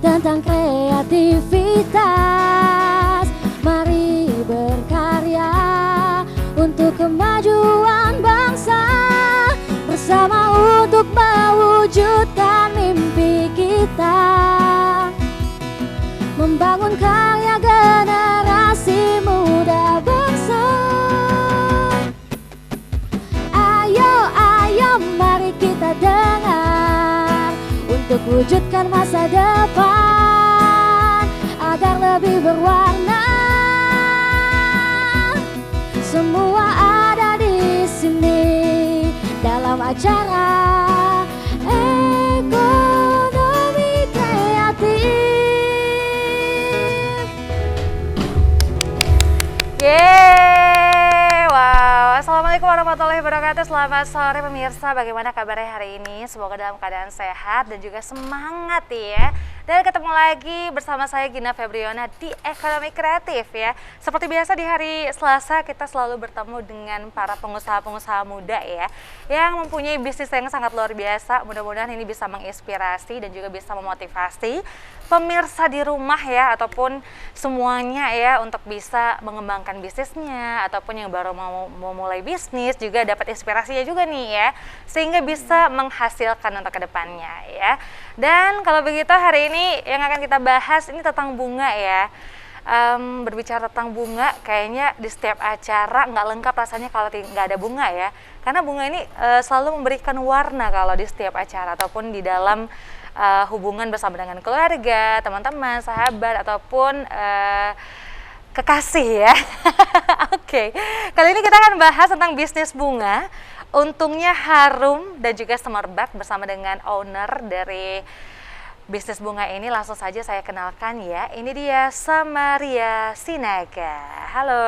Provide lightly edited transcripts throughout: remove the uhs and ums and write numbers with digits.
tentang kreativitas. Mari berkarya untuk kemajuan bangsa, bersama untuk mewujudkan mimpi kita, membangun karya generasi muda bangsa. Ayo mari kita dengar untuk wujudkan masa depan agar lebih berwarna. Semua ada di sini dalam acara ekonomi kreatif. Yeay, wow. Assalamualaikum warahmatullahi wabarakatuh. Selamat sore pemirsa, bagaimana kabarnya hari ini? Semoga dalam keadaan sehat dan juga semangat ya. Dan ketemu lagi bersama saya Gina Febriona di Ekonomi Kreatif ya. Seperti biasa di hari Selasa kita selalu bertemu dengan para pengusaha-pengusaha muda ya, yang mempunyai bisnis yang sangat luar biasa. Mudah-mudahan ini bisa menginspirasi dan juga bisa memotivasi pemirsa di rumah ya, ataupun semuanya ya, untuk bisa mengembangkan bisnisnya, ataupun yang baru mau mulai bisnis juga dapat inspirasinya juga nih ya, sehingga bisa menghasilkan untuk kedepannya ya. Dan kalau begitu hari ini yang akan kita bahas ini tentang bunga ya. Berbicara tentang bunga, kayaknya di setiap acara nggak lengkap rasanya kalau nggak ada bunga ya, karena bunga ini selalu memberikan warna kalau di setiap acara ataupun di dalam hubungan bersama dengan keluarga, teman-teman, sahabat, ataupun kekasih ya. Oke, kali ini kita akan bahas tentang bisnis bunga. Untungnya harum dan juga semerbak bersama dengan owner dari bisnis bunga ini. Langsung saja saya kenalkan ya. Ini dia Samaria Sinaga. Halo.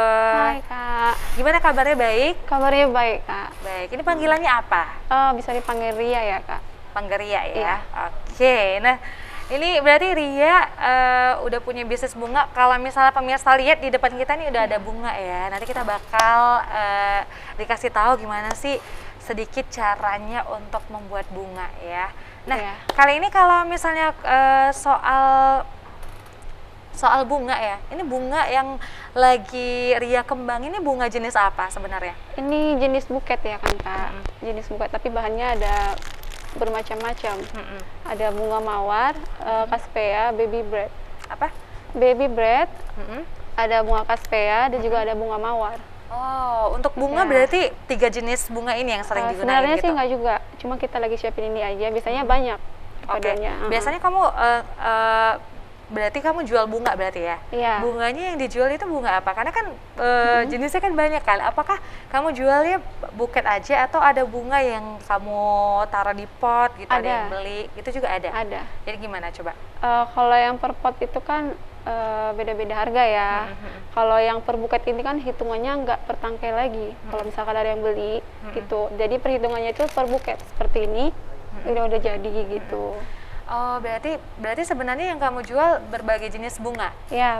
Hai Kak. Gimana kabarnya, baik? Kabarnya baik Kak. Baik. Ini panggilannya apa? Bisa dipanggil Ria ya Kak. Panggil Ria ya. Iya. Oke. Nah, ini berarti Ria udah punya bisnis bunga. Kalau misalnya pemirsa lihat di depan kita nih udah ada bunga ya. Nanti kita bakal dikasih tahu gimana sih sedikit caranya untuk membuat bunga ya. Nah, Iya. kali ini kalau misalnya soal bunga ya. Ini bunga yang lagi Ria kembang, ini bunga jenis apa sebenarnya? Ini jenis buket ya kan Kak. Jenis buket tapi bahannya ada bermacam-macam. Ada bunga mawar, caspea, baby bread. Apa? Baby bread, ada bunga caspea dan juga ada bunga mawar. Oh, untuk bunga Ya. berarti 3 jenis bunga ini yang sering digunakan Sebenarnya gitu? sih nggak juga, cuma kita lagi siapin ini aja. Biasanya banyak Oke. perpaduannya. Biasanya kamu berarti kamu jual bunga berarti ya? Iya. Bunganya yang dijual itu bunga apa? Karena kan jenisnya kan banyak kan. Apakah kamu jualnya buket aja atau ada bunga yang kamu taruh di pot gitu, ada yang beli? Itu juga ada? Ada. Jadi gimana coba? Kalau yang per pot itu kan beda-beda harga ya. Kalau yang per buket ini kan hitungannya nggak per tangkai lagi. Kalau misalkan ada yang beli gitu, jadi perhitungannya itu per buket seperti ini udah jadi gitu. Oh, berarti sebenarnya yang kamu jual berbagai jenis bunga. Ya,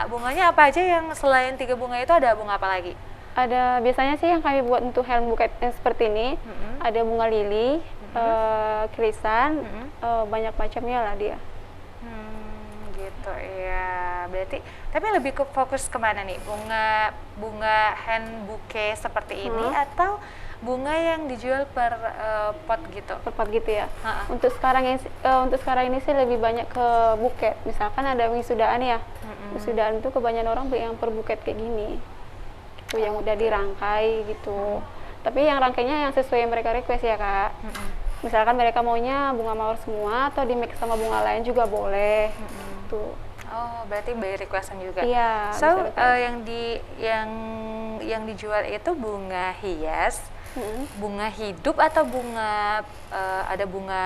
Bunganya apa aja, yang selain 3 bunga itu ada bunga apa lagi? ada biasanya sih yang kami buat untuk helm buket yang seperti ini. Ada bunga lili, kirisan, banyak macamnya lah dia. Gitu ya. Berarti tapi lebih ke fokus kemana nih? Bunga hand bouquet seperti ini atau bunga yang dijual per pot gitu? Per pot gitu ya. Untuk sekarang ini sih lebih banyak ke buket. Misalkan ada wisudaan ya. Wisudaan itu kebanyakan orang beli yang per buket kayak gini. Gitu, yang udah dirangkai gitu. Tapi yang rangkainya yang sesuai yang mereka request ya Kak. Misalkan mereka maunya bunga mawar semua atau di mix sama bunga lain juga boleh. Tuh. Oh, berarti by requestan juga. Iya. So, bisa request. yang dijual itu bunga hias, bunga hidup atau ada bunga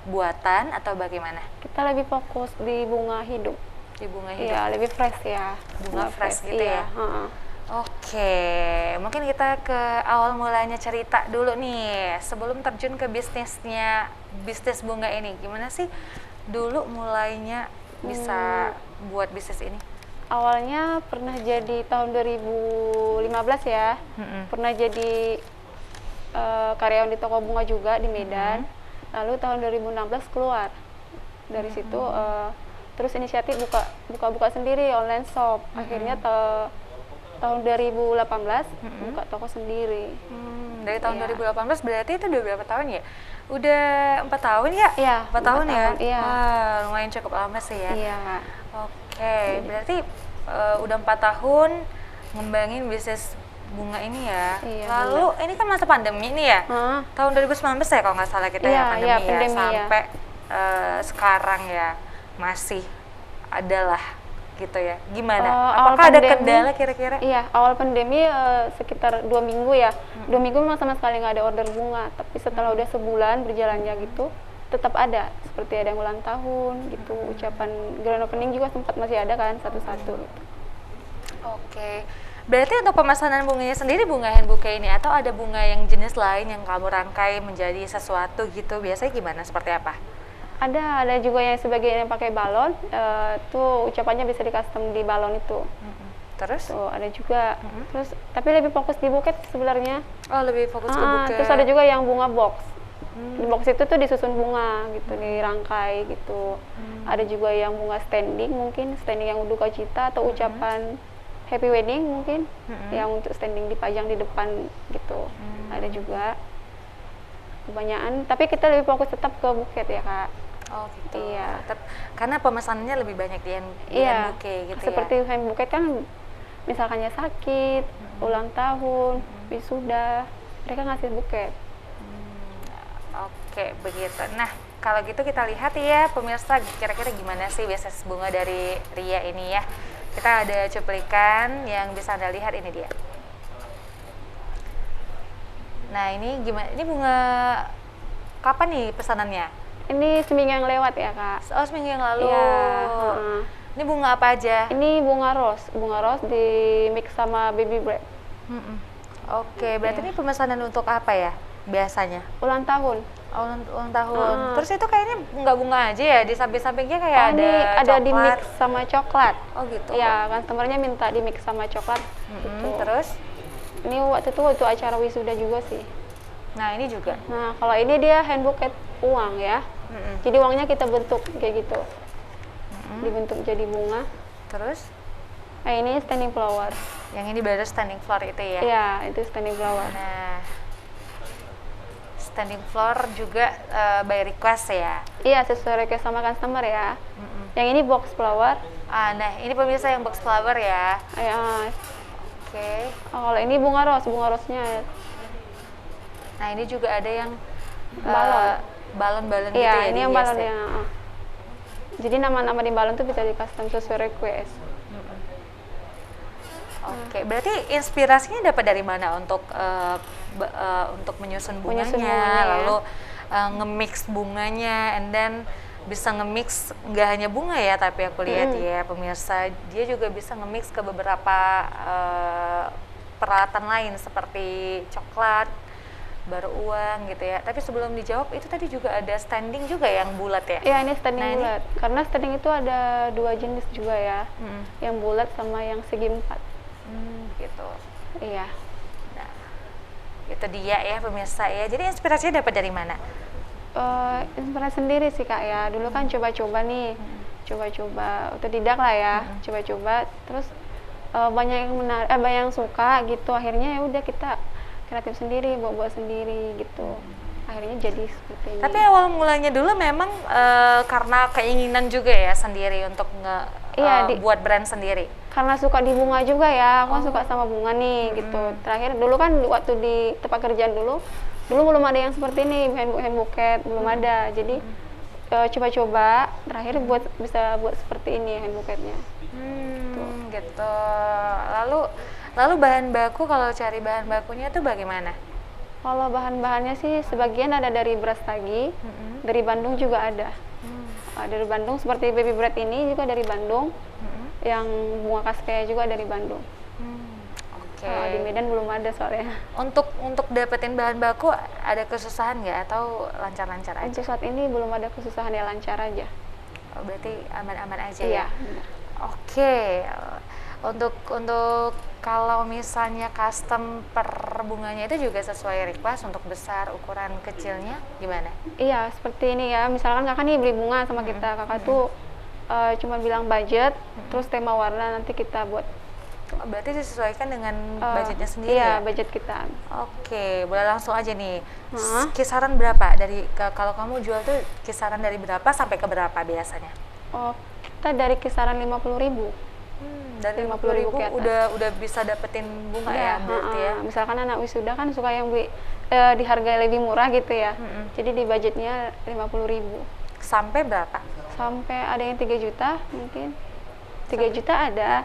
buatan atau bagaimana? Kita lebih fokus di bunga hidup. Di bunga hidup. Iya, lebih fresh ya. Bunga fresh gitu iya. ya. Oke, mungkin kita ke awal mulanya cerita dulu nih, sebelum terjun ke bisnis bunga ini. Gimana sih dulu mulainya bisa buat bisnis ini? Awalnya pernah jadi tahun 2015 ya. Pernah jadi karyawan di toko bunga juga di Medan. Lalu tahun 2016 keluar. Dari situ terus inisiatif buka sendiri online shop. Akhirnya tahun 2018 buka toko sendiri. Dari tahun 2018 berarti itu udah berapa tahun ya? Udah 4 tahun ya? Iya, 4 tahun ya? Iya. Wah, lumayan cukup lama sih ya. Iya. Oke, berarti udah 4 tahun ngembangin bisnis bunga ini ya. Iya, lalu ini kan masa pandemi nih ya. Tahun 2019 ya kalau nggak salah kita ya pandemi ya sampai sekarang ya masih adalah gitu ya. Gimana? Apakah ada kendala kira-kira? Iya, awal pandemi sekitar 2 minggu ya. 2 minggu memang sama sekali nggak ada order bunga. Tapi setelah udah sebulan berjalannya gitu, tetap ada. Seperti ada yang ulang tahun gitu, ucapan grand opening juga sempat masih ada kan satu-satu. Gitu. Oke. Berarti untuk pemesanan bunganya sendiri bunga hand bouquet ini atau ada bunga yang jenis lain yang kamu rangkai menjadi sesuatu gitu? Biasanya gimana? Seperti apa? Ada juga yang sebagian yang pakai balon, tuh ucapannya bisa di custom di balon itu. Terus? Tuh ada juga. Terus tapi lebih fokus di buket sebenarnya. Oh, lebih fokus ke buket. Terus ada juga yang bunga box. Di box itu tuh disusun bunga gitu, dirangkai gitu. Ada juga yang bunga standing, mungkin standing yang duka cita atau ucapan happy wedding mungkin, yang untuk standing dipajang di depan gitu. Ada juga kebanyakan, tapi kita lebih fokus tetap ke buket ya Kak. Oh gitu. Iya. Karena pemesanannya lebih banyak di hand bouquet gitu seperti ya. hand bouquet kan misalkannya sakit, ulang tahun, wisuda, mereka ngasih buket. Oke, begitu. Nah, kalau gitu kita lihat ya pemirsa kira-kira gimana sih bisnis bunga dari Ria ini ya. Kita ada cuplikan yang bisa Anda lihat, ini dia. Nah, ini gimana? Ini bunga kapan nih pesanannya? Ini seminggu yang lewat ya Kak. Oh, seminggu yang lalu. Iya. Ini bunga apa aja? Ini bunga rose di mix sama baby bread. Oke, berarti ini pemesanan untuk apa ya biasanya? Ulang tahun. Oh, ulang tahun. Terus itu kayaknya nggak bunga aja ya, di samping-sampingnya kayak ada di mix sama coklat. Oh gitu. Iya, customernya minta di mix sama coklat. Gitu. Terus? Ini waktu acara wisuda juga sih. Nah, ini juga. Nah, kalau ini dia hand bouquet uang ya. Jadi uangnya kita bentuk kayak gitu. Dibentuk jadi bunga. Terus? Nah, ini standing flower. Yang ini baru standing flower itu ya? Iya, itu standing flower. Nah, standing flower juga by request ya? Iya, sesuai request sama customer ya. Yang ini box flower. Nah ini pemirsa yang box flower ya? Iya. Oke. Oh, kalau ini bunga rose-nya. Nah ini juga ada yang balon-balon gitu ya? Iya, ini yang balonnya. Jadi nama-nama di balon tuh bisa di custom sesuai request. Oke, berarti inspirasinya dapat dari mana untuk menyusun bunganya, lalu nge-mix bunganya, and then bisa nge-mix nggak hanya bunga ya, tapi aku lihat ya pemirsa, dia juga bisa nge-mix ke beberapa peralatan lain seperti coklat, baru uang gitu ya. Tapi sebelum dijawab, itu tadi juga ada standing juga yang bulat ya? Iya, ini standing bulat. Karena standing itu ada 2 jenis juga ya, yang bulat sama yang segi 4. Gitu. Iya. Nah, itu dia ya pemirsa ya. Jadi inspirasinya dapat dari mana? Inspirasi sendiri sih Kak ya. Dulu kan coba-coba nih, coba-coba otodidak lah ya, coba-coba. Terus banyak yang banyak yang suka gitu. Akhirnya ya udah kita kreatif sendiri, buat sendiri gitu. Akhirnya jadi seperti ini. Tapi awal mulanya dulu memang karena keinginan juga ya sendiri untuk buat brand sendiri. Karena suka di bunga juga ya, aku kan suka sama bunga nih gitu. Terakhir dulu kan waktu di tempat kerjaan dulu belum ada yang seperti ini, hand bouquet belum ada. Jadi coba-coba, terakhir bisa buat seperti ini hand bouquetnya. Gitu. Lalu bahan baku, kalau cari bahan bakunya tuh bagaimana? Kalau bahan-bahannya sih sebagian ada dari beras tagi, dari Bandung juga ada. Dari Bandung seperti baby bread ini juga dari Bandung. Yang bunga kaskea juga dari Bandung. Kalau di Medan belum ada soalnya. Untuk dapetin bahan baku ada kesusahan nggak atau lancar-lancar aja? Untuk saat ini belum ada kesusahan, ya lancar aja. Oh, berarti aman-aman aja iya, ya? Oke. Untuk kalau misalnya custom per per bunganya itu juga sesuai request untuk besar, ukuran kecilnya gimana? Iya, seperti ini ya. Misalkan kakak nih beli bunga sama kita, kakak tuh cuma bilang budget, terus tema warna nanti kita buat. Oh, berarti disesuaikan dengan budgetnya sendiri iya, ya? budget kita. Oke, boleh langsung aja nih. Kisaran berapa dari kalau kamu jual tuh kisaran dari berapa sampai ke berapa biasanya? Oh, kita dari kisaran 50.000. Dari 50.000 ke atas. udah bisa dapetin bunga ya berarti ya? Misalkan anak wisuda kan suka yang beli dihargai lebih murah gitu ya. Jadi di budgetnya 50.000. Sampai berapa? Sampai ada yang 3 juta mungkin. 3 juta ada.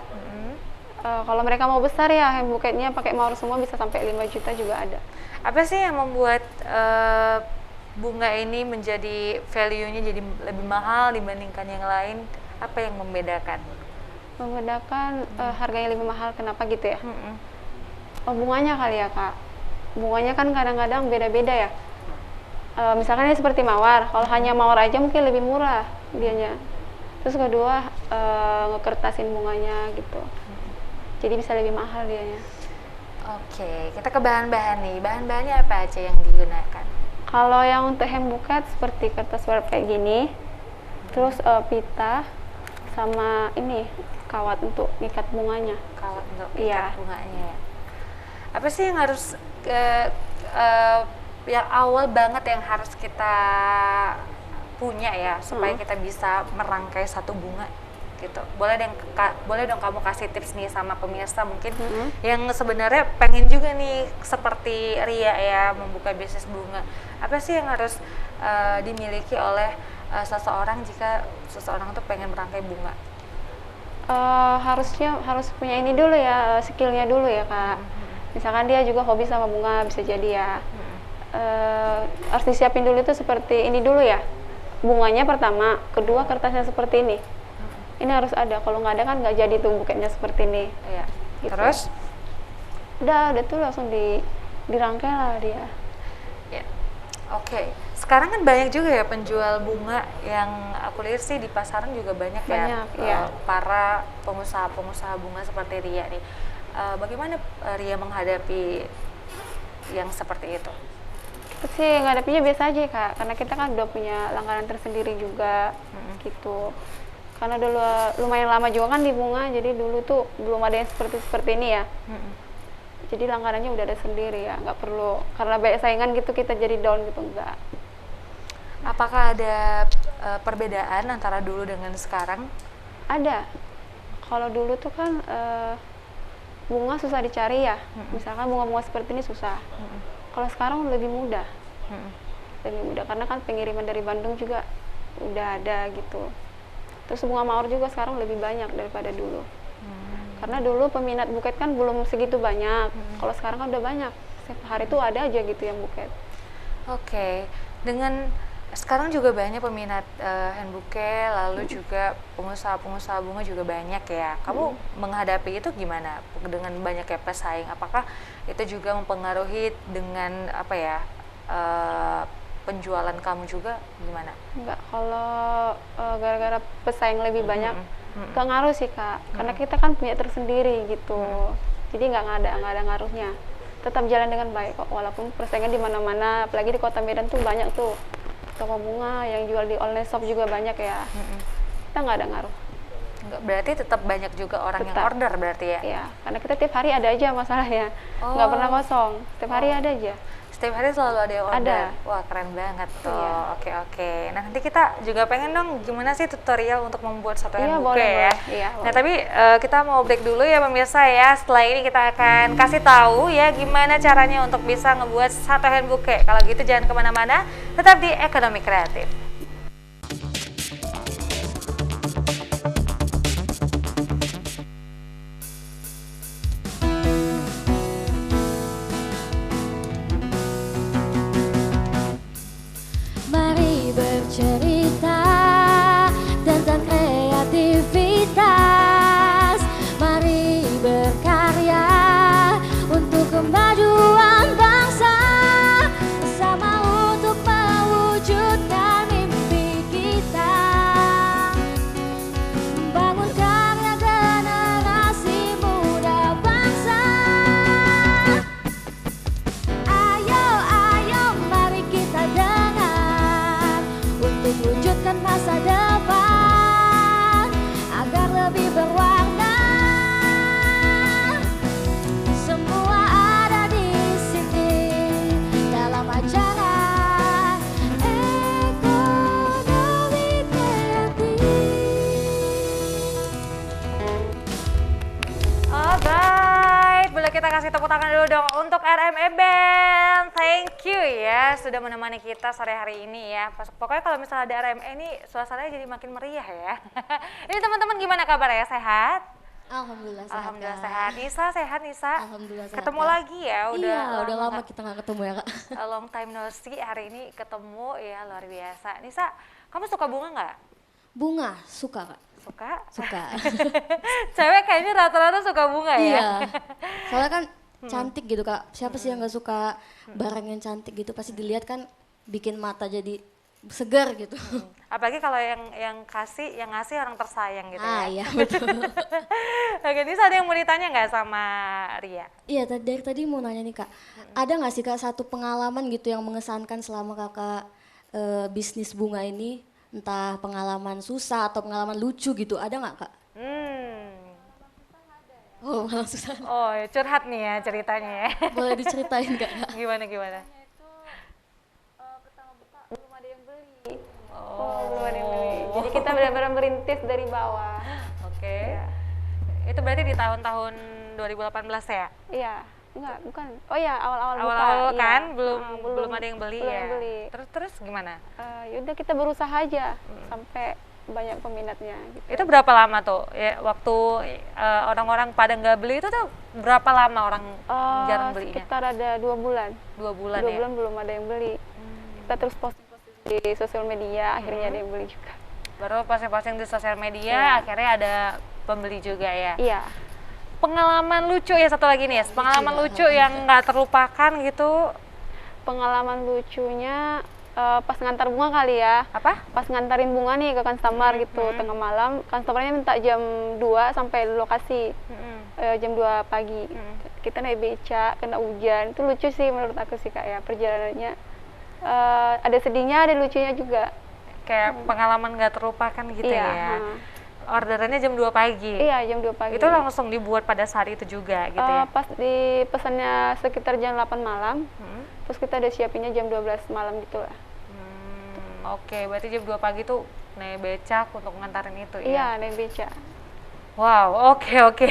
Kalau mereka mau besar ya, hand buketnya pakai mawar semua bisa sampai 5 juta juga ada. Apa sih yang membuat bunga ini menjadi value-nya jadi lebih mahal dibandingkan yang lain? Apa yang membedakan? Membedakan harganya lebih mahal, kenapa gitu ya? Oh, bunganya kali ya kak. Bunganya kan kadang-kadang beda-beda ya. Misalkan ini seperti mawar, kalau hanya mawar aja mungkin lebih murah dianya. Terus kedua ngekertasin bunganya gitu. Jadi bisa lebih mahal dianya. Oke, kita ke bahan-bahan nih. Bahan-bahannya apa aja yang digunakan? Kalau yang untuk hem buket seperti kertas warp kayak gini, terus pita sama ini kawat untuk ngikat bunganya. Kawat untuk Iya. ikat bunganya ya. Apa sih yang harus yang awal banget yang harus kita punya ya supaya kita bisa merangkai satu bunga gitu. Boleh dong kamu kasih tips nih sama pemirsa mungkin yang sebenarnya pengen juga nih seperti Ria ya membuka bisnis bunga. Apa sih yang harus dimiliki oleh seseorang jika seseorang tuh pengen merangkai bunga? Harus punya ini dulu ya, skillnya dulu ya kak. Misalkan dia juga hobi sama bunga bisa jadi ya. Harus disiapin dulu tuh seperti ini dulu ya, bunganya pertama, kedua kertasnya seperti ini. Ini harus ada, kalau nggak ada kan nggak jadi tuh buketnya seperti ini. Iya. Gitu. Terus? Udah tuh langsung dirangkai lah dia. Ya. Oke. Sekarang kan banyak juga ya penjual bunga yang aku lihat sih di pasaran juga banyak ya. Iya. Para pengusaha bunga seperti Ria nih. Bagaimana Ria menghadapi yang seperti itu? Kita sih ngadapinya biasa aja kak, karena kita kan udah punya langganan tersendiri juga gitu. Karena dulu lumayan lama juga kan di bunga, jadi dulu tuh belum ada yang seperti ini ya. Jadi langganannya udah ada sendiri ya, nggak perlu karena banyak saingan gitu kita jadi down gitu, enggak. Apakah ada perbedaan antara dulu dengan sekarang? Ada. Kalau dulu tuh kan bunga susah dicari ya, misalkan bunga-bunga seperti ini susah. Kalau sekarang lebih mudah, karena kan pengiriman dari Bandung juga udah ada gitu. Terus bunga mawar juga sekarang lebih banyak daripada dulu. Karena dulu peminat buket kan belum segitu banyak. Kalau sekarang kan udah banyak. Setiap hari tuh ada aja gitu yang buket. Oke. Dengan sekarang juga banyak peminat hand bouquet, lalu juga pengusaha-pengusaha bunga juga banyak ya. Kamu menghadapi itu gimana? Dengan banyaknya pesaing, apakah itu juga mempengaruhi dengan apa ya? Penjualan kamu juga gimana? Enggak, kalau gara-gara pesaing lebih banyak, nggak ngaruh sih kak, karena kita kan punya tersendiri gitu, jadi nggak ada ngaruhnya, tetap jalan dengan baik kok, walaupun persaingan di mana-mana, apalagi di Kota Medan tuh banyak tuh toko bunga yang jual di online shop juga banyak ya, kita nggak ada ngaruh. Enggak, berarti tetap banyak juga orang yang order berarti ya? Iya, karena kita tiap hari ada aja masalahnya, nggak pernah kosong, tiap hari ada aja. Setiap hari selalu ada yang order? Ada. Wah, keren banget tuh. Iya. Oke. Nah, nanti kita juga pengen dong gimana sih tutorial untuk membuat satu hand bouquet boleh, ya. Iya, Nah, tapi kita mau break dulu ya pemirsa ya. Setelah ini kita akan kasih tahu ya gimana caranya untuk bisa ngebuat satu hand bouquet. Kalau gitu jangan kemana-mana, tetap di Ekonomi Kreatif. Mari bercerita tentang kreativitas. Mari berkarya untuk kemajuan bangsa. Bersama untuk mewujudkan mimpi kita. Bangun karya generasi muda bangsa. tepuk tangan dulu dong untuk RME Band. Thank you ya sudah menemani kita sore hari ini ya. Pokoknya kalau misalnya ada RME ini suasananya jadi makin meriah ya. Ini teman-teman gimana kabarnya? Sehat? Alhamdulillah sehat. Alhamdulillah sehat. Nisa sehat Nisa? Alhamdulillah sehat. Ketemu lagi ya? Udah lama kita nggak ketemu ya Kak. Long time no see, hari ini ketemu ya, luar biasa. Nisa, kamu suka bunga nggak? Bunga, suka Kak. Suka. Cewek kayaknya rata-rata suka bunga ya. Iya. Soalnya kan cantik gitu Kak. Siapa sih yang nggak suka barang yang cantik gitu? Pasti dilihat kan bikin mata jadi segar gitu. Apalagi kalau yang ngasih orang tersayang gitu ya. Iya betul. Oke, ini ada yang mau ditanya nggak sama Ria? Iya, dari tadi mau nanya nih Kak. Ada nggak sih Kak satu pengalaman gitu yang mengesankan selama Kakak bisnis bunga ini? Entah pengalaman susah atau pengalaman lucu gitu, ada nggak Kak? Oh, malah susah. Oh, curhat nih ya ceritanya ya. Boleh diceritain Kak? Gimana? Pertama buka belum ada yang beli. Belum ada yang beli. Jadi kita benar-benar merintis dari bawah. Oke. Itu berarti di tahun-tahun 2018 ya? Iya. Enggak, bukan. Oh ya, awal-awal buka. Awal-awal kan iya. belum ada yang beli belum ya. yang beli. Terus gimana? Yaudah kita berusaha aja sampai banyak peminatnya. Gitu. Itu berapa lama tuh? Ya, waktu orang-orang pada nggak beli itu tuh berapa lama orang jarang belinya? Sekitar ada 2 bulan. 2 bulan 2 ya? bulan belum ada yang beli. Kita terus posting di sosial media, akhirnya ada yang beli juga. Baru posting-posting di sosial media, akhirnya ada pembeli juga ya? Iya. Pengalaman lucu ya satu lagi nih, pengalaman lucu yang nggak terlupakan gitu. Pengalaman lucunya pas ngantar bunga kali ya. Apa? Pas ngantarin bunga nih ke customer gitu, tengah malam, customernya minta jam 2 sampai lokasi, jam 2 pagi. Kita naik beca, kena hujan, itu lucu sih menurut aku sih Kak ya, perjalanannya. Ada sedihnya, ada lucunya juga. Kayak pengalaman nggak terlupakan gitu ya. Orderannya jam 2 pagi? Iya, jam 2 pagi. Itu langsung dibuat pada saat itu juga gitu ya? Pas di pesannya sekitar jam 8 malam, terus kita udah siapinnya jam 12 malam gitu lah. Oke, berarti jam 2 pagi tuh naik becak untuk ngantarin itu ya? Iya, naik beca. Wow, oke.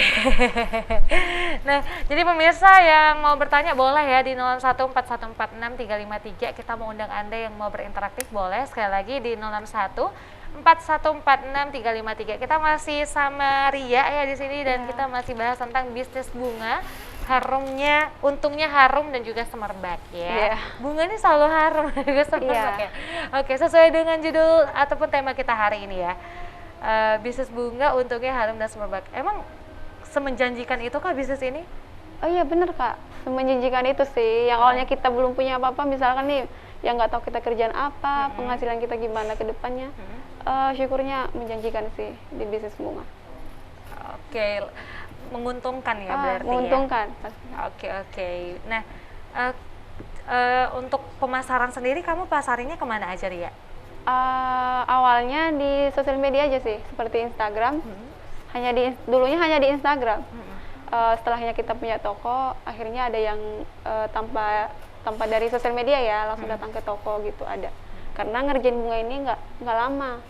Nah, jadi pemirsa yang mau bertanya boleh ya di 0141463353. Kita mau undang Anda yang mau berinteraktif boleh. Sekali lagi di 0141463353. Kita masih sama Ria ya di sini dan kita masih bahas tentang bisnis bunga. Harumnya, untungnya harum dan juga semerbak ya. Bunga ini selalu harum dan juga semerbak ya. Oke, sesuai dengan judul ataupun tema kita hari ini ya. Bisnis bunga untungnya harum dan semerbak. Emang semenjanjikan itu kah bisnis ini? Oh iya bener Kak, semenjanjikan itu sih. Yang awalnya kita belum punya apa-apa, misalkan nih yang nggak tahu kita kerjaan apa, penghasilan kita gimana ke depannya. Syukurnya menjanjikan sih di bisnis bunga. Oke, menguntungkan ya berarti menguntungkan, ya? Oke. Nah, untuk pemasaran sendiri kamu pasarinya kemana aja Ria? Awalnya di sosial media aja sih, seperti Instagram. Dulunya hanya di Instagram. Setelahnya kita punya toko, akhirnya ada yang tanpa dari sosial media ya, langsung datang ke toko gitu ada. Karena ngerjain bunga ini nggak lama,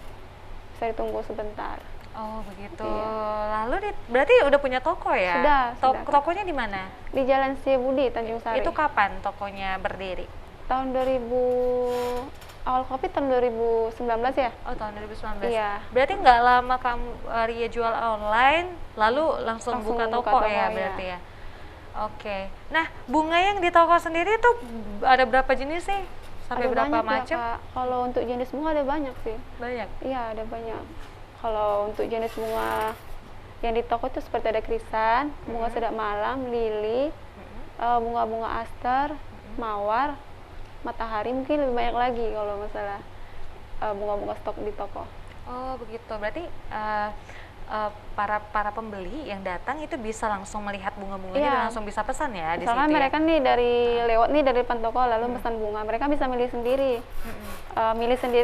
bisa ditunggu sebentar. Oh begitu. Iya. Lalu berarti udah punya toko ya? Sudah. Tokonya di mana? Di Jalan Setiabudi, Tanjung Sari. Itu kapan tokonya berdiri? Tahun 2000. Awal Covid tahun 2019 ya? Oh tahun 2019. Iya. Berarti nggak lama kamu Ria jual online, lalu langsung buka toko ya berarti ya? Oke. Nah bunga yang di toko sendiri tuh ada berapa jenis sih? Sampai Ada berapa banyak macam? ya, kalau untuk jenis bunga ada banyak sih. Banyak? Iya ada banyak. Kalau untuk jenis bunga yang di toko itu seperti ada krisan, bunga sedak malam, lili, bunga-bunga aster, mawar, matahari, mungkin lebih banyak lagi kalau masalah bunga-bunga stok di toko. Oh begitu, berarti para pembeli yang datang itu bisa langsung melihat bunga-bunganya dan langsung bisa pesan ya di situ. Misalkan mereka nih lewat nih dari depan toko lalu pesan bunga, mereka bisa milih sendiri,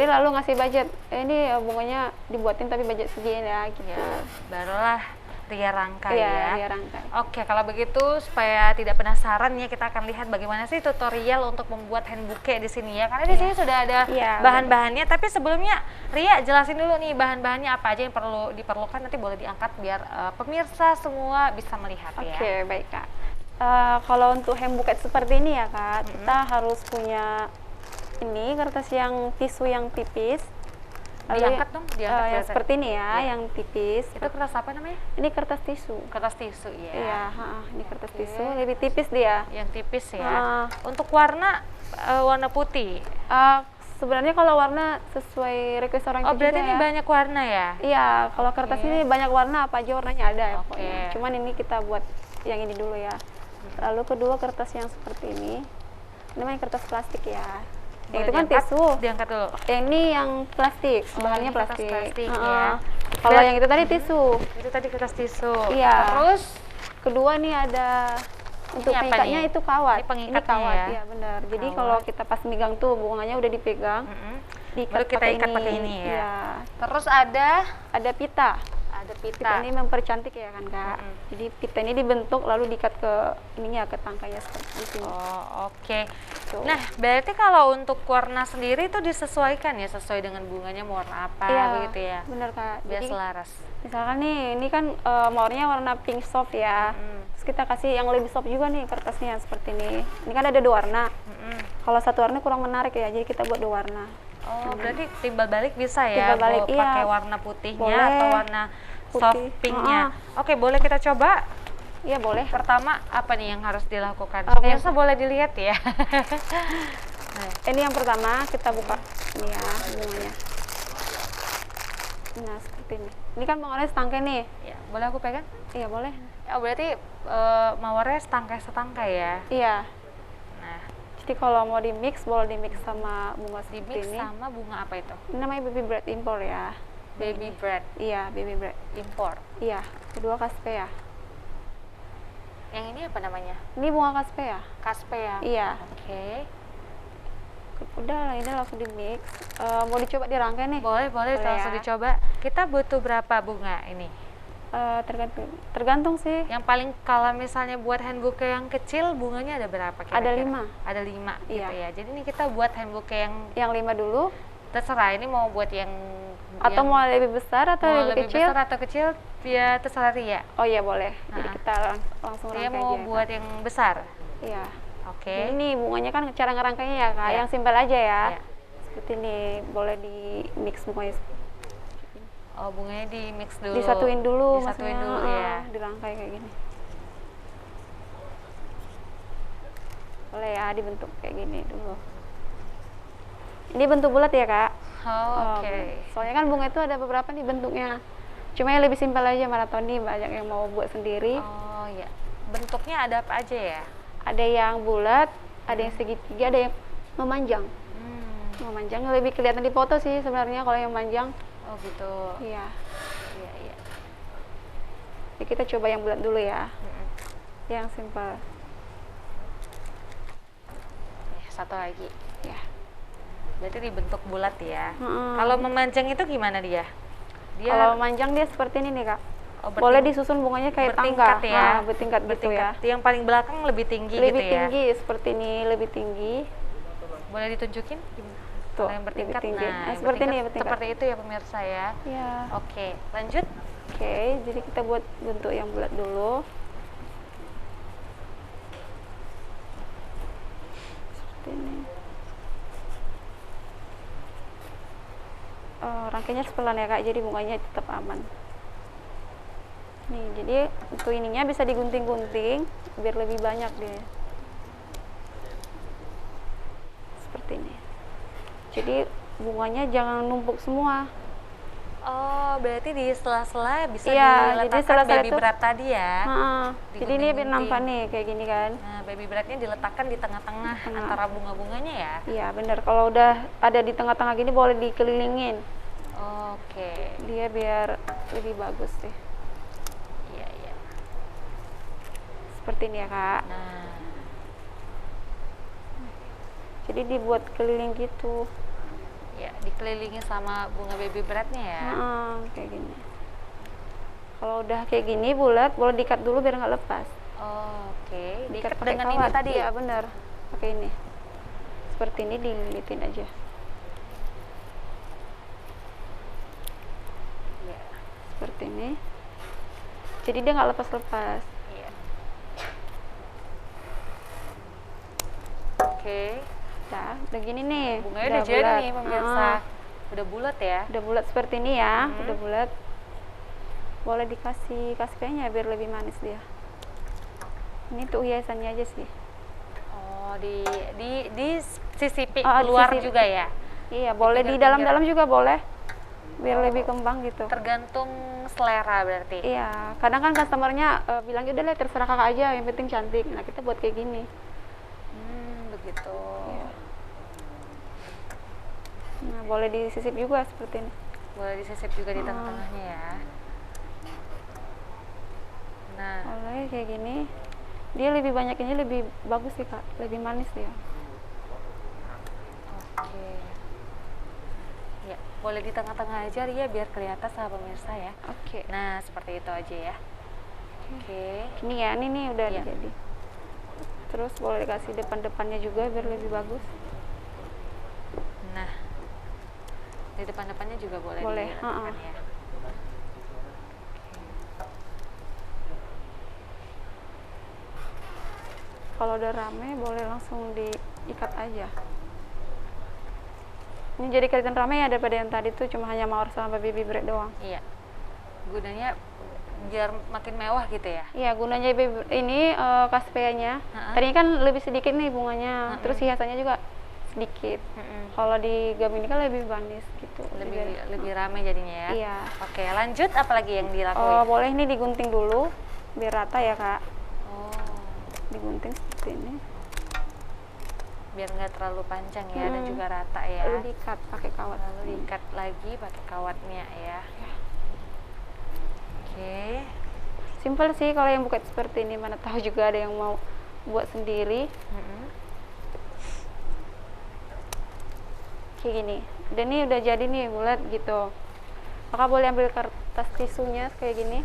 lalu ngasih budget. Ini bunganya dibuatin tapi budget segini ya gitu. Ya, barulah Ria rangkai ya. Ria rangkai. Oke, kalau begitu supaya tidak penasaran ya kita akan lihat bagaimana sih tutorial untuk membuat hand bouquet di sini ya. Karena di sini sudah ada bahan-bahannya, tapi sebelumnya Ria jelasin dulu nih bahan-bahannya apa aja yang perlu diperlukan, nanti boleh diangkat biar pemirsa semua bisa melihat ya. Oke, baik Kak. Kalau untuk hem buket seperti ini ya Kak, kita harus punya ini kertas yang tisu yang tipis. Diangkat dong, diangkat yang kelihatan. seperti ini ya, Iya. yang tipis. Itu kertas apa namanya? Ini kertas tisu. Kertas tisu ya. Iya, ini kertas Oke. tisu, lebih tipis dia. Yang tipis ya. Ah. Untuk warna warna putih. Sebenarnya kalau warna sesuai request orang Oh, itu berarti juga ini ya. banyak warna ya? Iya, kalau kertas ini banyak warna, apa aja warnanya ada ya Oke. pokoknya. Cuman ini kita buat yang ini dulu ya. Lalu kedua kertas yang seperti ini namanya kertas plastik ya. Yang itu kan Diangkat, tisu. Diangkat dulu. Yang ini yang plastik, Oh, bahannya ini kertas plastik. plastik Heeh. ya. Kalau yang itu tadi tisu. Itu tadi kertas tisu. Iya. Terus Kedua nih ada untuk apa pengikatnya nih? itu kawat. Ini pengikatnya kawat, ya? iya benar. Jadi Kawat. kalau kita pas megang tuh bunganya udah dipegang, diikat baru kita pakai ikat pakai ini ya. Iya. Terus ada Pita. pita. Pita ini mempercantik ya kan Kak. Jadi pita ini dibentuk lalu diikat ke ininya, ke tangkainya seperti di sini. Oh, oke. Tuh. Nah, berarti kalau untuk warna sendiri itu disesuaikan ya, sesuai dengan bunganya mau warna apa Iya, begitu ya. benar Kak. Biar Jadi selaras. misalkan nih, ini kan maunya warna pink soft ya. Terus kita kasih yang lebih soft juga nih kertasnya seperti ini. Ini kan ada 2 warna. Kalau satu warna kurang menarik ya, jadi kita buat 2 warna. Oh, berarti timbal balik bisa ya? Timbal balik, mau iya. pakai warna putihnya Boleh. atau warna soft Putih. pinknya. Oke, boleh kita coba. Iya boleh. Pertama, apa nih yang harus dilakukan? Oke. Pemirsa boleh dilihat ya. Ini yang pertama kita buka ini ya bunganya. Nah seperti ini. Ini kan mawarnya setangkai nih. Ya, boleh aku pegang? Iya boleh. Oh, berarti mawarnya setangkai ya. Iya. Nah, Jadi kalau mau di mix boleh di mix sama bunga di seperti mix ini. sama bunga apa itu? Ini namanya baby bread impor ya. Baby bread Iya baby bread. import. Iya. Kedua caspea. Yang ini apa namanya? Ini bunga caspea. Caspea. Iya. Oke. Udah lah ini langsung di mix. Mau dicoba dirangkai nih? Boleh, boleh Boleh langsung ya. dicoba. Kita butuh berapa bunga ini? Tergantung sih. Yang paling kalau misalnya buat hand bouquet yang kecil bunganya ada berapa kira-kira? Ada 5. Ada 5 gitu Iya. ya. Jadi ini kita buat hand bouquet yang Yang 5 dulu. terserah, ini mau buat yang Atau yang mau lebih besar atau mau lebih kecil? besar atau kecil ya terserah Ria. Oh iya boleh. Jadi Nah. kita langsung Ria rangkai mau aja ya, buat Kak. yang besar. Iya. Oke. Jadi ini bunganya kan cara ngerangkainya ya Kak, Iya. yang simpel aja ya. Iya. Seperti ini, boleh di mix semuanya. Oh, bunganya di mix dulu. Disatuin dulu Disatuin maksudnya, dulu ya. dirangkai kayak gini. Boleh ya dibentuk kayak gini dulu. Ini bentuk bulat ya Kak? Oh, oke. Soalnya kan bunga itu ada beberapa nih bentuknya. Cuma yang lebih simpel aja Maratoni, banyak yang mau buat sendiri. Oh, ya. Bentuknya ada apa aja ya? Ada yang bulat, ada yang segitiga, ada yang memanjang. Memanjang lebih kelihatan di foto sih sebenarnya kalau yang manjang. Oh, gitu. Iya. Iya, iya. Jadi kita coba yang bulat dulu ya. Yang simpel. Satu lagi. Ya. Berarti dibentuk bulat ya. Mm-mm. Kalau memanjang itu gimana dia? Dia Kalau manjang dia seperti ini nih Kak. oh, Boleh disusun bunganya kayak bertingkat tangga. ya. Bertingkat gitu ya. Yang paling belakang lebih tinggi Lebih gitu ya. tinggi seperti ini, lebih tinggi. Boleh ditunjukin? Tuh, Kalau yang bertingkat. lebih tinggi. Nah, Nah, yang seperti ini ya bertingkat. Seperti itu ya pemirsa ya. Ya. Oke, lanjut. Oke, jadi kita buat bentuk yang bulat dulu. Seperti ini. Rangkainya sepelan ya Kak, jadi bunganya tetap aman. Nih, jadi untuk ininya bisa digunting-gunting biar lebih banyak deh. Seperti ini. Jadi bunganya jangan numpuk semua. Oh, berarti di sela-sela bisa Iya, jadi diletakkan sela-sela baby itu- berat tadi ya. Jadi ini biar nampak nih kayak gini kan. Nah, baby beratnya diletakkan di tengah-tengah antara bunga-bunganya ya. Iya bener, kalau udah ada di tengah-tengah gini boleh dikelilingin. Oke. Dia biar lebih bagus sih. Iya, iya. Seperti ini ya Kak. Nah, Jadi dibuat keliling gitu. ya dikelilingi sama bunga baby beratnya ya. Kayak gini. Kalau udah kayak gini bulat, boleh diikat dulu biar nggak lepas. Oke, diikat pakai dengan ini kawat. tadi. Iya bener, pakai ini. Seperti ini dililitin aja. Iya. Seperti ini. Jadi dia nggak lepas-lepas. Iya. Oke. Udah gini nih. Bunganya udah jadi bulat. nih pemirsa. Udah bulat ya. Udah bulat seperti ini ya, udah bulat. Boleh dikasih kaspenya biar lebih manis dia. Ini tuh hiasannya aja sih. Oh, di sisi di keluar sisi- juga ya. Iya, boleh di dalam-dalam juga boleh. Biar lebih kembang gitu. Tergantung selera berarti. Iya, kadang kan customernya bilang udah lah terserah kakak aja, yang penting cantik. Nah kita buat kayak gini. Begitu. Iya. Nah boleh disisip juga seperti ini. Boleh disisip juga di tengah-tengahnya ya. Nah, Boleh kayak gini. Dia lebih banyak ini lebih bagus sih kak, lebih manis dia. oke. Ya, boleh di tengah-tengah aja Ria biar kelihatan sama pemirsa ya. Oke. Nah, seperti itu aja ya. Oke. Ini ya, ini nih udah Iya. jadi. Terus boleh dikasih depan-depannya juga biar lebih bagus. Nah, di depan-depannya juga boleh Boleh, dilakukan ya. Kalau udah rame boleh langsung diikat aja. Ini jadi kelihatan rame ya daripada yang tadi tuh cuma hanya mawar sama baby bread doang. Iya. Gunanya biar makin mewah gitu ya. Iya, gunanya ini kaspeanya. Ha-ha. Tadinya kan lebih sedikit nih bunganya, terus hiasannya juga sedikit. Kalau di gam ini kan lebih manis gitu. Lebih ramai jadinya ya. Iya. Oke, lanjut apalagi yang dilakuin? Boleh ini digunting dulu biar rata ya kak. Oh, Digunting seperti ini. biar nggak terlalu panjang ya dan juga rata ya. Lalu diikat pakai kawat. Lalu diikat lagi pakai kawatnya ya. Oke. Simple sih kalau yang buket seperti ini, mana tahu juga ada yang mau buat sendiri. Kayak gini. Dan ini udah jadi nih bulat gitu. Maka boleh ambil kertas tisunya kayak gini.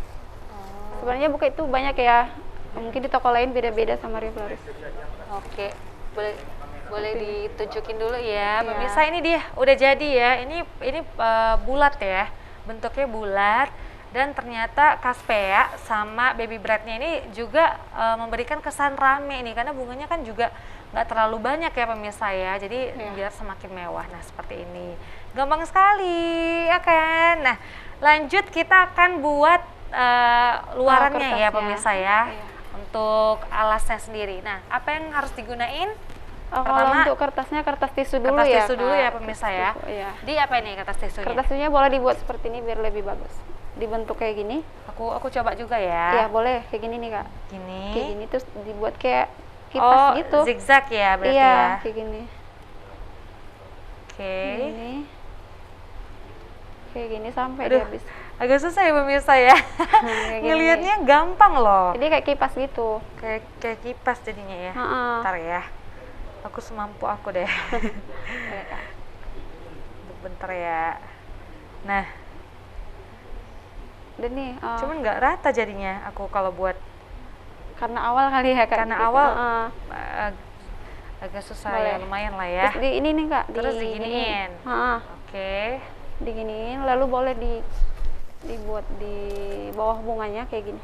Sebenarnya buket itu banyak ya. Mungkin di toko lain beda-beda sama Ria Flores. Oke. Boleh ditunjukin dulu ya. Iya. Pemirsa ini dia udah jadi ya. Ini bulat ya. Bentuknya bulat dan ternyata kaspea sama baby breadnya ini juga memberikan kesan rame nih karena bunganya kan juga nggak terlalu banyak ya pemirsa ya. Jadi biar semakin mewah. Nah, seperti ini. Gampang sekali ya kan. Nah, lanjut kita akan buat luarannya ya kertasnya. pemirsa ya. Iya. Untuk alasnya sendiri. Nah, apa yang harus digunain? Kalau Pertama, untuk kertasnya kertas tisu dulu kertas ya. tisu dulu Kak. ya pemirsa ya. Tisu, iya. Di apa ini kertas tisunya? Kertas tisunya boleh dibuat seperti ini biar lebih bagus. Dibentuk kayak gini. Aku coba juga ya. Iya, boleh kayak gini nih, Kak. Gini. Kayak gini terus dibuat kayak kipas gitu. Zigzag ya berarti iya, ya. kayak gini. Oke. Gini. Kayak gini sampai Aduh, dia habis. agak susah ya pemirsa ya. Kayak gini. Ngelihatnya gampang loh. Jadi kayak kipas gitu. Kayak kipas jadinya ya. Heeh. Ntar ya. Aku semampu aku deh. Bentar ya. Nah, Dan nih, cuman nggak rata jadinya aku kalau buat karena awal kali ya, Kak. karena gitu. awal Heeh. agak susah Boleh. ya, lumayan lah ya. Terus di ini nih, Kak. Terus diginiin. Heeh. Oke. Diginiin lalu boleh dibuat di bawah bunganya kayak gini.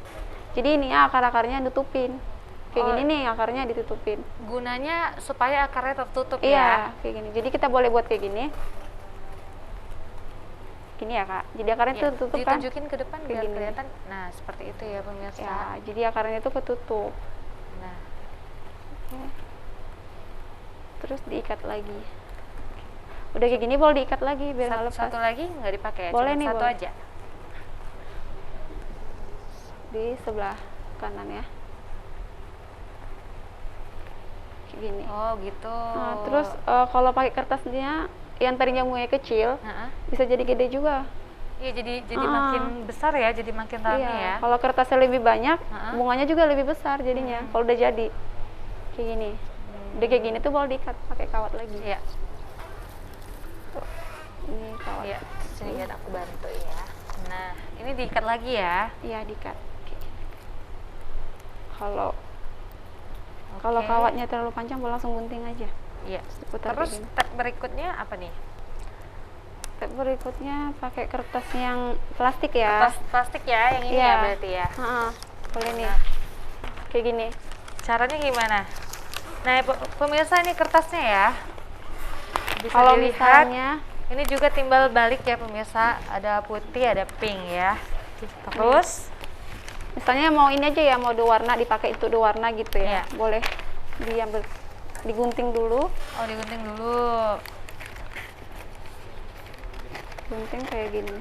Jadi ini ya akar-akarnya ditutupin. Kayak gini nih akarnya ditutupin. Gunanya supaya akarnya tertutup ya. Iya, kayak gini. Jadi kita boleh buat kayak gini. Gini ya, Kak. Jadi akarnya Ya, itu tutup kan? ditunjukin ke depan Kayak biar gini. kelihatan. Nah, seperti itu ya pemirsa. Ya, jadi akarnya itu ketutup. Nah, Terus diikat lagi. Udah kayak gini boleh diikat lagi biar nggak lepas. satu lagi nggak dipakai ya, Boleh cuma nih, satu boleh. aja. Di sebelah kanan ya. Kayak gini. Oh, gitu. Nah, terus kalau pakai kertasnya yang tadinya bunganya kecil, Heeh. bisa jadi gede juga. Iya, jadi makin besar ya, jadi makin rame ya. Kalau kertasnya lebih banyak, Ha-ha. bunganya juga lebih besar jadinya. Kalau udah jadi kayak gini, udah kayak gini tuh boleh diikat pakai kawat lagi. Iya. Ini kawat. Iya, sini biar aku bantu ya. Nah, ini diikat lagi ya. Iya diikat. Kayak gini. Kalau Oke. kawatnya terlalu panjang, boleh langsung gunting aja. Iya. Diputar Terus kayak gini. step berikutnya apa nih? Step berikutnya pakai kertas yang plastik ya. Kertas plastik ya, yang ini Iya. ya berarti ya. Ha-ha. Boleh nih. Kayak gini. Caranya gimana? Nah, pemirsa ini kertasnya ya. Bisa Kalau dilihat. misalnya Ini juga timbal balik ya pemirsa. Ada putih, ada pink ya. Terus misalnya mau ini aja ya, mau dua warna, dipakai itu dua warna gitu Iya. ya. Boleh diambil, digunting dulu. oh digunting dulu. Gunting kayak gini.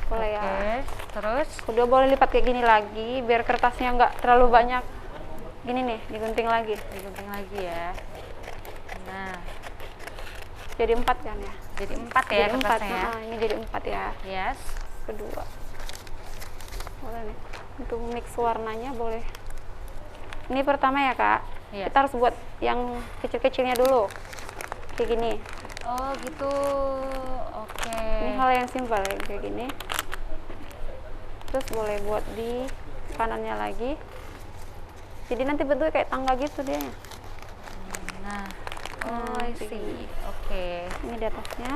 Boleh ya. Oke. Terus Kedua boleh lipat kayak gini lagi, biar kertasnya nggak terlalu banyak. Gini nih, digunting lagi. digunting lagi ya. Nah, Jadi 4 kan ya? jadi 4 ya Jadi 4. kertasnya ya. Ini jadi 4 ya. Yes. Kedua. Boleh nih. Untuk mix warnanya boleh. Ini pertama ya, Kak. Iya. Kita harus buat yang kecil-kecilnya dulu. Kayak gini. Oh gitu. Oke. Ini hal yang simpel ya, kayak gini. Terus boleh buat di kanannya lagi. Jadi nanti bentuknya kayak tangga gitu dia. Nah. Oh, I kayak see. gini. Oke. Ini di atasnya.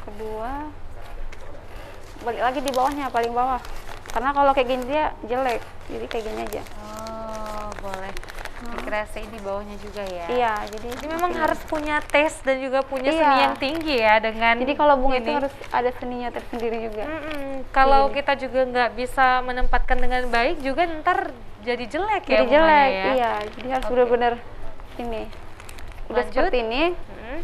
Kedua. Balik lagi di bawahnya, paling bawah. Karena kalau kayak gini dia jelek. Jadi kayak gini aja. Oh, boleh. Dikreasi di bawahnya juga ya. Iya, jadi Memang harus punya taste dan juga punya Iya. seni yang tinggi ya dengan Jadi kalau bunga itu ini. harus ada seninya tersendiri juga. Kalau Iya. kita juga nggak bisa menempatkan dengan baik juga ntar jadi jelek ya Jadi bunganya jelek, ya. iya. Jadi harus Oke. benar-benar ini. Udah Lanjut. seperti ini, Mm.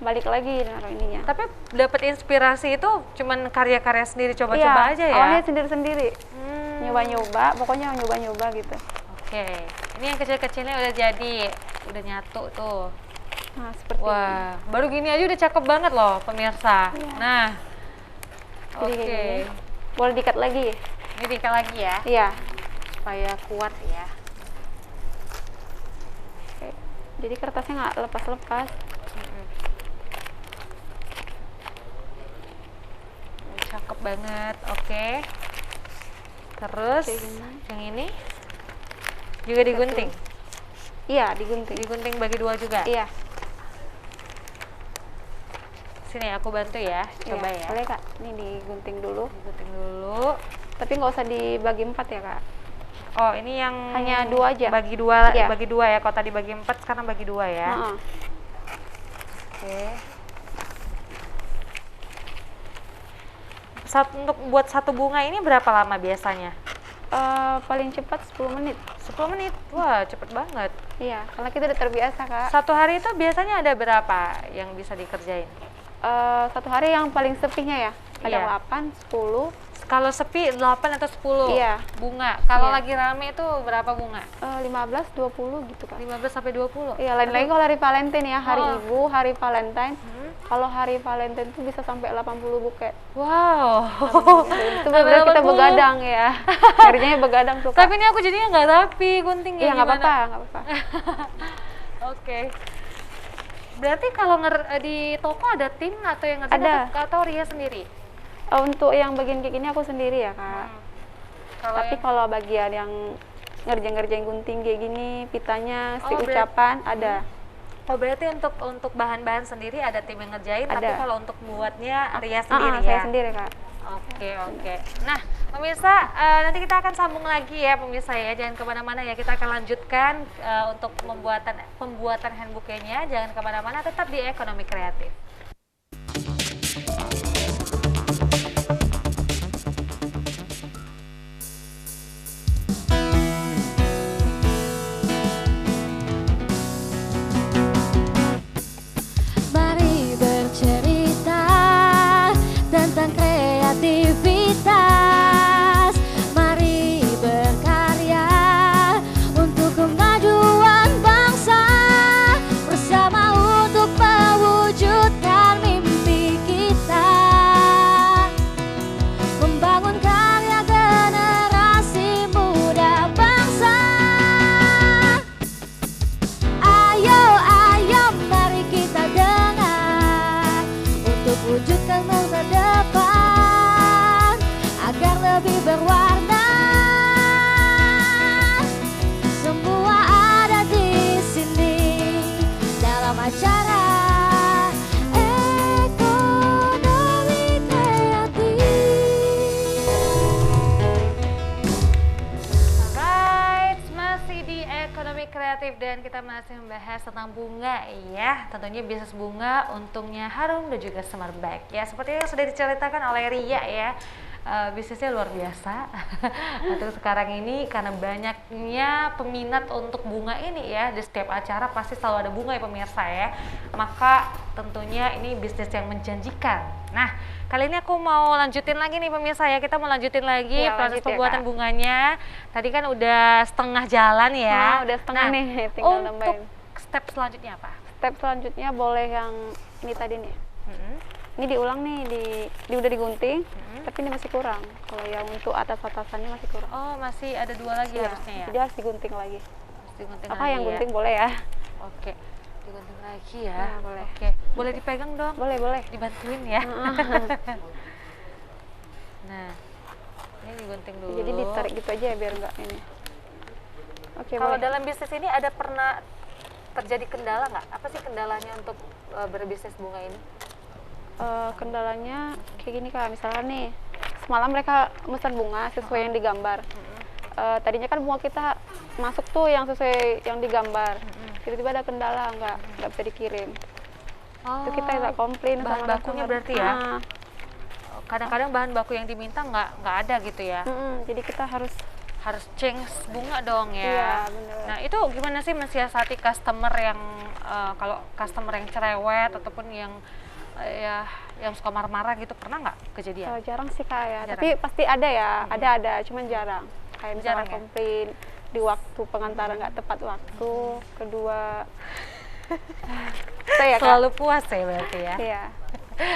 balik lagi naruh ininya. Tapi dapat inspirasi itu cuman karya-karya sendiri coba-coba Iya, aja ya. awalnya sendiri-sendiri. Hmm. Nyoba-nyoba, pokoknya nyoba-nyoba gitu. Oke, ini yang kecil-kecilnya udah jadi, udah nyatu tuh. Nah, seperti ini. Wah, baru gini aja udah cakep banget loh pemirsa. Iya. Nah, Jadi oke, kayak gini. Boleh dikat lagi? ini diikat lagi ya, Iya. supaya kuat ya. Oke. Jadi kertasnya nggak lepas-lepas. Cakep banget, oke. Terus Kayak gini. yang ini juga digunting, Iya, digunting. digunting bagi dua juga. Iya. Sini aku bantu ya, coba Iya, ya. boleh, Kak. Ini digunting dulu. Digunting dulu. Tapi nggak usah dibagi 4 ya, Kak. Oh, ini yang Hanya 2 aja. Bagi dua, Iya. bagi dua ya. Kalau tadi bagi 4, sekarang bagi 2 ya. Heeh. Oke. Untuk buat satu bunga ini berapa lama biasanya? Paling cepat 10 menit. 10 menit. Wah, cepet banget. Iya, karena kita udah terbiasa, Kak. Satu hari itu biasanya ada berapa yang bisa dikerjain? Satu hari yang paling sepinya ya, ada Iya. 8, 10, Kalau sepi 8 atau 10 Iya. bunga. Kalau Iya. lagi rame itu berapa bunga? 15, 20 gitu, Kak. 15 sampai 20. Iya, lain lagi kalau hari Valentine ya, hari Oh. ibu, hari Valentine. Hmm. Kalau hari Valentine itu bisa sampai 80 buket. Wow. Itu benar kita 80. begadang ya. Kerjanya begadang tuh, Kak. Tapi ini aku jadinya nggak rapi gunting Iya, nggak gimana? apa-apa, nggak apa-apa. Oke. Berarti kalau di toko ada tim atau yang ngerjain Ada. atau Ria sendiri? Untuk yang bagian kayak gini aku sendiri ya, Kak. Kalau Tapi yang- kalau bagian yang ngerjain gunting kayak gini, pitanya, Oh, stick ucapan ada. Oh, berarti untuk bahan-bahan sendiri ada tim yang ngerjain, tapi Ada. kalau untuk buatnya Ria sendiri ya? Saya sendiri, Kak. Oke, oke. Nah, pemirsa, nanti kita akan sambung lagi ya pemirsa ya. Jangan kemana-mana ya, kita akan lanjutkan untuk pembuatan handbooknya. Jangan kemana-mana, tetap di Ekonomi Kreatif. Mari bercerita tentang kreativitas. Mari berkarya untuk kemajuan bangsa. Bersama untuk mewujudkan mimpi kita. Membangun karya generasi muda bangsa. Ayo, ayo, mari kita dengar untuk wujudkan masa depan agar lebih berwarna. Semua ada di sini dalam acara Ekonomi Kreatif. dan kita masih membahas tentang bunga ya. Tentunya bisnis bunga untungnya harum dan juga semerbak ya. Seperti yang sudah diceritakan oleh Ria ya. Bisnisnya luar biasa. Untuk sekarang ini karena banyaknya peminat untuk bunga ini ya, di setiap acara pasti selalu ada bunga ya pemirsa ya. Maka tentunya ini bisnis yang menjanjikan. Nah, kali ini aku mau lanjutin lagi nih pemirsa ya. Kita mau lanjutin lagi Ya, proses lanjut ya, pembuatan Kak. bunganya. Tadi kan udah setengah jalan ya. Nah, udah setengah nih, tinggal untuk nambahin. step selanjutnya apa? Step selanjutnya boleh yang ini tadi nih. Ini diulang nih, udah digunting, tapi ini masih kurang. Kalau yang untuk atas-atasannya masih kurang. Oh, masih ada 2 lagi Iya, harusnya ya. jadi harus digunting lagi. Harus digunting Apa lagi yang ya. gunting boleh ya? Oke, digunting lagi ya. Nah, boleh. Oke, boleh dipegang dong. Boleh, boleh. Dibantuin ya. Nah, ini digunting dulu. Jadi ditarik gitu aja ya biar enggak ini. Oke, Kalau boleh. dalam bisnis ini ada pernah terjadi kendala nggak? Apa sih kendalanya untuk berbisnis bunga ini? Kendalanya kayak gini Kak, misalnya nih semalam mereka pesan bunga sesuai yang digambar. Tadinya kan bunga kita masuk tuh yang sesuai yang digambar. Tiba-tiba ada kendala, nggak bisa dikirim. Oh, Itu kita nggak komplain bahan sama bakunya customer. berarti ya? Ah, Kadang-kadang bahan baku yang diminta nggak ada gitu ya. jadi kita harus Harus change bunga dong ya. Iya, bener. Nah itu gimana sih mensiasati customer yang kalau customer yang cerewet ataupun yang ya yang suka marah-marah gitu, pernah nggak kejadian? jarang sih Kak ya, Jarang. tapi pasti ada ya, ada, cuman jarang. Kayak misalnya Jarang ya? komplain di waktu pengantaran nggak tepat waktu, kedua saya Kak. Selalu puas ya berarti ya. Iya.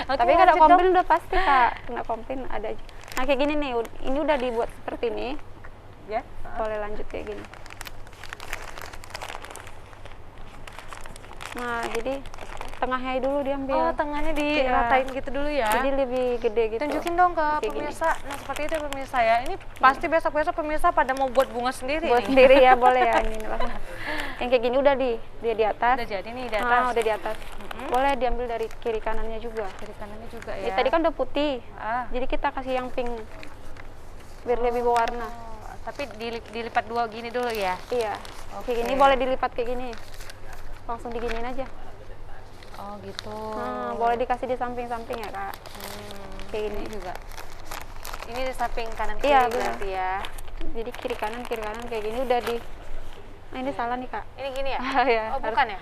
Oke, Tapi kalau lanjut komplain dong. udah pasti Kak, kena komplain ada aja. Nah kayak gini nih, ini udah dibuat seperti ini, Ya. boleh lanjut kayak gini. Nah jadi tengahnya dulu diambil. Oh, tengahnya diratain gitu dulu ya. Jadi lebih gede gitu. Tunjukin dong ke Kayak gini. pemirsa. Nah, seperti itu pemirsa ya. Ini pasti besok-besok pemirsa pada mau buat bunga sendiri Buat nih. sendiri ya boleh ya ini langsung. Yang kayak gini udah dia di atas. Udah jadi nih di atas. Udah di atas. Boleh diambil dari kiri kanannya juga. Kiri kanannya juga Ini ya. tadi kan udah putih. Ah. Jadi kita kasih yang pink biar lebih berwarna. Oh, tapi dilipat 2 gini dulu ya. Iya. Oke. Kayak gini boleh dilipat kayak gini. Langsung diginiin aja. Oh, gitu. Boleh dikasih di samping-samping ya Kak. Kayak gini. Ini juga. Ini di samping kanan kiri Iya, benar. berarti ya. Jadi kiri kanan kayak gini udah di. Nah ini salah nih Kak. Ini gini ya? Ya, Oh, bukan ya?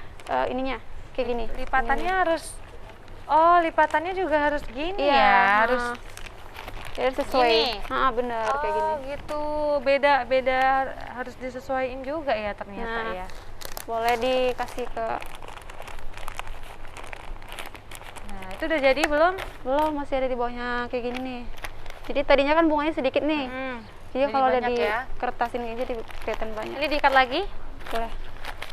Ininya kayak gini. Lipatannya harus lipatannya juga harus gini Iya, ya. Harus ya sesuai. gini. Bener kayak gini. Oh, gitu. Beda harus disesuaiin juga ya ternyata Nah. ya. Boleh dikasih ke Nah, itu udah jadi belum? belum, masih ada di bawahnya kayak gini nih. Jadi tadinya kan bunganya sedikit nih. Jadi kalau ada banyak di ya. kertas ini aja kelihatan banyak. Ini diikat lagi? Boleh.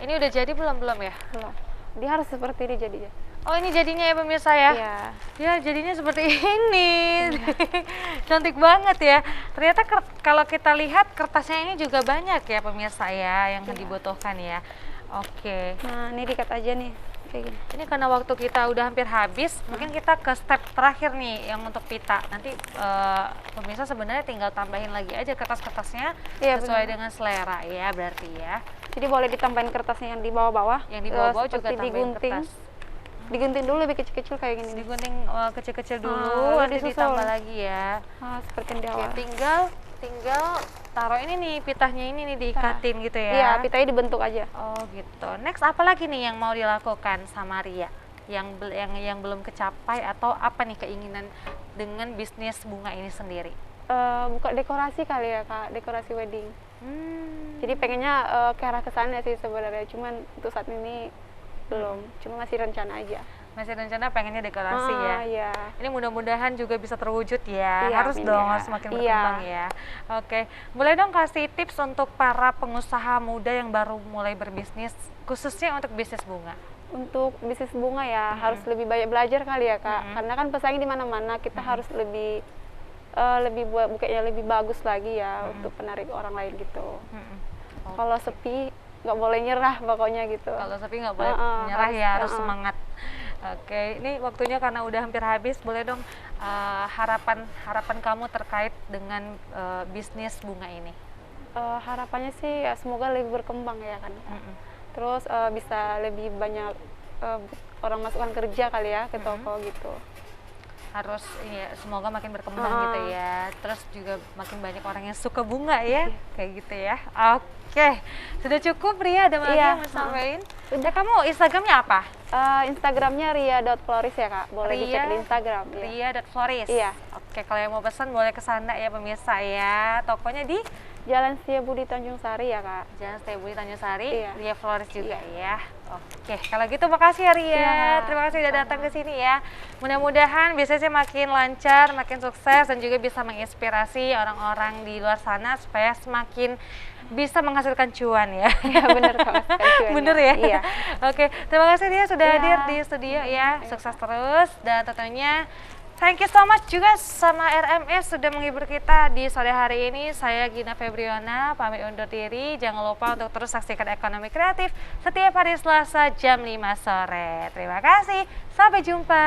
Ini udah jadi belum ya? Belum. Dia harus seperti ini jadinya. Oh, ini jadinya ya pemirsa ya? Iya. Ya, jadinya seperti ini. Cantik banget ya. Ternyata kalau kita lihat kertasnya ini juga banyak ya pemirsa ya yang dibutuhkan ya. Oke. Nah, ini diikat aja nih kayak gini. Ini karena waktu kita udah hampir habis, mungkin kita ke step terakhir nih yang untuk pita. Nanti pemirsa sebenarnya tinggal tambahin lagi aja kertas-kertasnya Iya, sesuai benar. dengan selera ya berarti ya. Jadi boleh ditambahin kertasnya yang di bawah-bawah. Yang di bawah-bawah juga seperti tambahin digunting. kertas. Digunting dulu lebih kecil-kecil kayak gini. Digunting kecil-kecil dulu, lalu nanti disusul. ditambah lagi ya. Seperti yang di Oke, awal. tinggal taruh ini nih pitahnya ini nih diikatin gitu ya. Iya, pitanya dibentuk aja. Oh gitu. Next apa lagi nih yang mau dilakukan sama Ria? Yang belum kecapai atau apa nih keinginan dengan bisnis bunga ini sendiri? Buka dekorasi kali ya Kak, dekorasi wedding. Hmm. Jadi pengennya ke arah kesana sih sebenarnya, cuman untuk saat ini belum, cuma masih rencana aja. Masih rencana pengennya dekorasi ya. Iya. Ini mudah-mudahan juga bisa terwujud ya. Iya, Harus amin dong, ya. harus semakin Iya. berkembang ya. Oke, boleh dong kasih tips untuk para pengusaha muda yang baru mulai berbisnis, khususnya untuk bisnis bunga. Untuk bisnis bunga ya harus lebih banyak belajar kali ya Kak, karena kan pesaing di mana-mana, kita harus lebih buat bukanya lebih bagus lagi ya untuk menarik orang lain gitu. Kalau sepi nggak boleh nyerah pokoknya gitu. Kalau sepi nggak boleh menyerah ya, harus semangat. Oke, ini waktunya karena udah hampir habis, boleh dong harapan kamu terkait dengan bisnis bunga ini? Harapannya sih ya semoga lebih berkembang ya kan. Terus bisa lebih banyak orang masukkan kerja kali ya ke toko gitu. Harus ya, semoga makin berkembang gitu ya. Terus juga makin banyak orang yang suka bunga ya, kayak gitu ya. Oke, sudah cukup Ria, ada lagi yang mau sampaikan? Udah, kamu Instagramnya apa? Instagramnya ria.floris ya Kak, boleh dicek di Instagram. Ria.floris. Iya. Oke, kalau yang mau pesan boleh ke sana ya pemirsa ya. Tokonya di Jalan Setiabudi Tanjung Sari ya Kak. Jalan Setiabudi Tanjung Sari, Iya. Ria Floris juga ya. Oke, kalau gitu makasih ya Ria. Iya. Terima kasih udah datang ke sini ya. Mudah-mudahan bisnisnya makin lancar, makin sukses dan juga bisa menginspirasi orang-orang di luar sana supaya semakin bisa menghasilkan cuan ya. Iya bener Kak, Bener ya? Iya. Oke, terima kasih Ria sudah Iya. hadir di studio ya. Sukses terus dan tentunya thank you so much juga sama RMS sudah menghibur kita di sore hari ini. Saya Gina Febriona, pamit undur diri. Jangan lupa untuk terus saksikan Ekonomi Kreatif setiap hari Selasa jam 5 sore. Terima kasih, sampai jumpa.